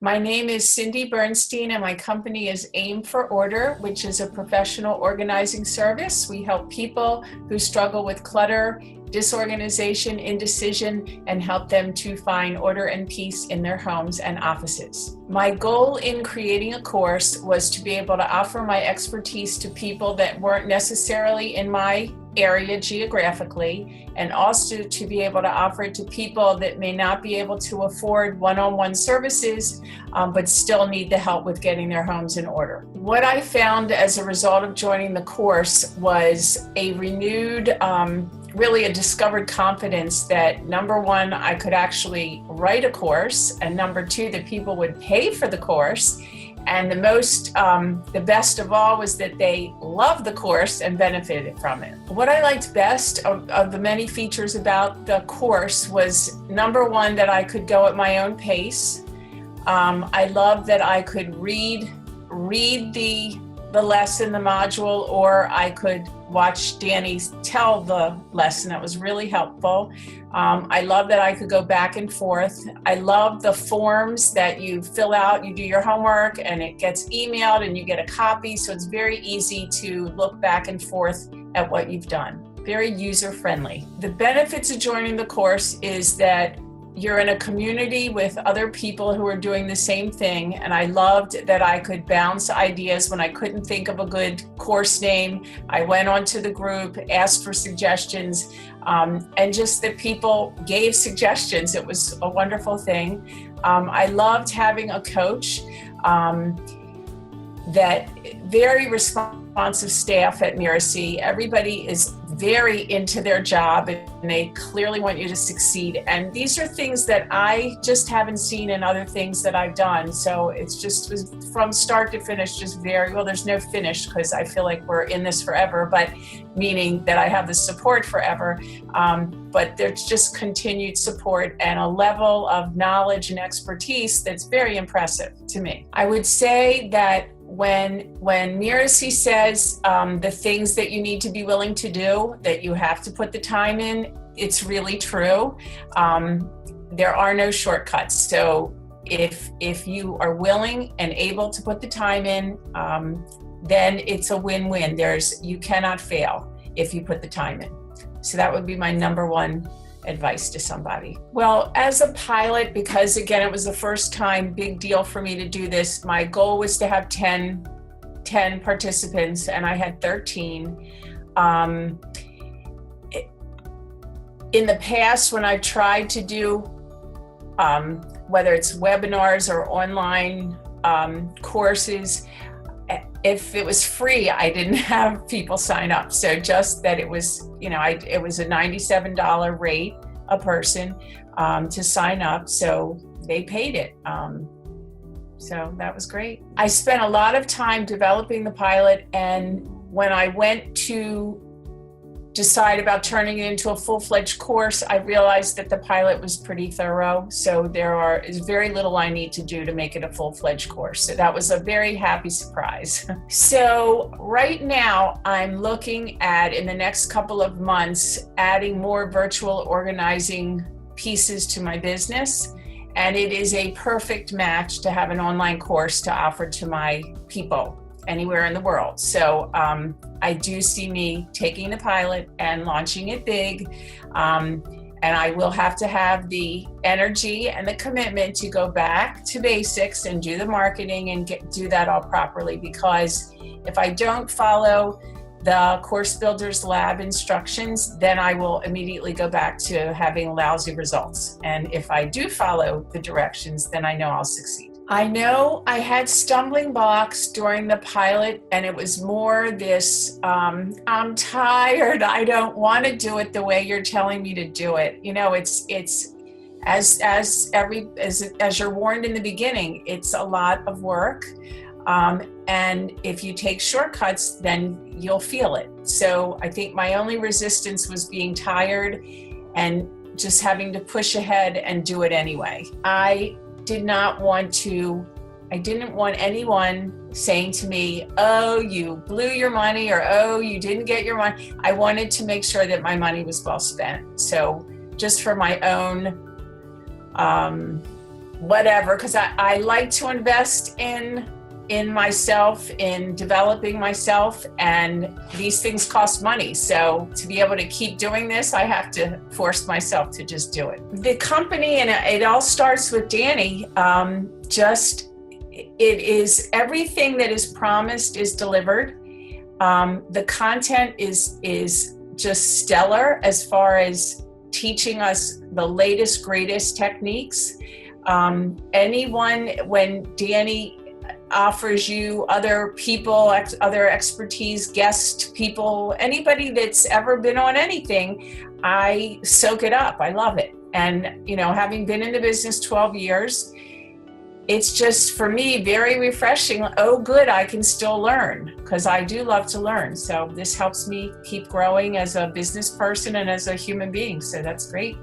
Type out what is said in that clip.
My name is Cindy Bernstein, and my company is Aim for Order, which is a professional organizing service. We help people who struggle with clutter, disorganization, indecision, and help them to find order and peace in their homes and offices. My goal in creating a course was to be able to offer my expertise to people that weren't necessarily in my area geographically, and also to be able to offer it to people that may not be able to afford one-on-one services, but still need the help with getting their homes in order. What I found as a result of joining the course was a renewed, really a discovered confidence that number one, I could actually write a course, and number two, that people would pay for the course. And the best of all was that they loved the course and benefited from it. What I liked best of the many features about the course was number one, that I could go at my own pace. I loved that I could read the lesson, the module, or I could watch Danny tell the lesson. That was really helpful. I love that I could go back and forth. I love the forms that you fill out, you do your homework and it gets emailed and you get a copy. So it's very easy to look back and forth at what you've done. Very user-friendly. The benefits of joining the course is that you're in a community with other people who are doing the same thing. And I loved that I could bounce ideas when I couldn't think of a good course name. I went onto the group, asked for suggestions, and just that people gave suggestions. It was a wonderful thing. I loved having a coach, that very responsive staff at Mirasee. Everybody is very into their job and they clearly want you to succeed. And these are things that I just haven't seen in other things that I've done. So it's just was from start to finish, just very well. There's no finish because I feel like we're in this forever, but meaning that I have the support forever. But there's just continued support and a level of knowledge and expertise that's very impressive to me. I would say that when Mirasee says the things that you need to be willing to do, that you have to put the time in, it's really true. There are no shortcuts. So if you are willing and able to put the time in, then it's a win-win. You cannot fail if you put the time in. So that would be my number one advice to somebody. Well, as a pilot, because again, it was the first time, big deal for me to do this, my goal was to have 10 participants and I had 13. In the past, when I've tried to do, whether it's webinars or online courses, if it was free, I didn't have people sign up. So just that it was, it was a $97 rate a person to sign up. So they paid it. So that was great. I spent a lot of time developing the pilot. And when I went to decide about turning it into a full-fledged course, I realized that the pilot was pretty thorough. So is very little I need to do to make it a full-fledged course. So that was a very happy surprise. So right now I'm looking at, in the next couple of months, adding more virtual organizing pieces to my business. And it is a perfect match to have an online course to offer to my people anywhere in the world. So I do see me taking the pilot and launching it big. And I will have to have the energy and the commitment to go back to basics and do the marketing and do that all properly. Because if I don't follow the Course Builders Lab instructions, then I will immediately go back to having lousy results. And if I do follow the directions, then I know I'll succeed. I know I had stumbling blocks during the pilot, and it was more this, I'm tired, I don't want to do it the way you're telling me to do it. It's as you're warned in the beginning, it's a lot of work. And if you take shortcuts, then you'll feel it. So I think my only resistance was being tired and just having to push ahead and do it anyway. I didn't want anyone saying to me, oh, you blew your money, or oh, you didn't get your money. I wanted to make sure that my money was well spent. So just for my own whatever, because I like to invest in myself, in developing myself, and these things cost money. So to be able to keep doing this, I have to force myself to just do it. The company, and it all starts with Danny, it is everything that is promised is delivered. The content is just stellar as far as teaching us the latest, greatest techniques. When Danny offers you other people, other expertise, guest people, anybody that's ever been on anything, I soak it up. I love it. And, having been in the business 12 years, it's just, for me, very refreshing. Oh, good, I can still learn, because I do love to learn. So this helps me keep growing as a business person and as a human being. So that's great.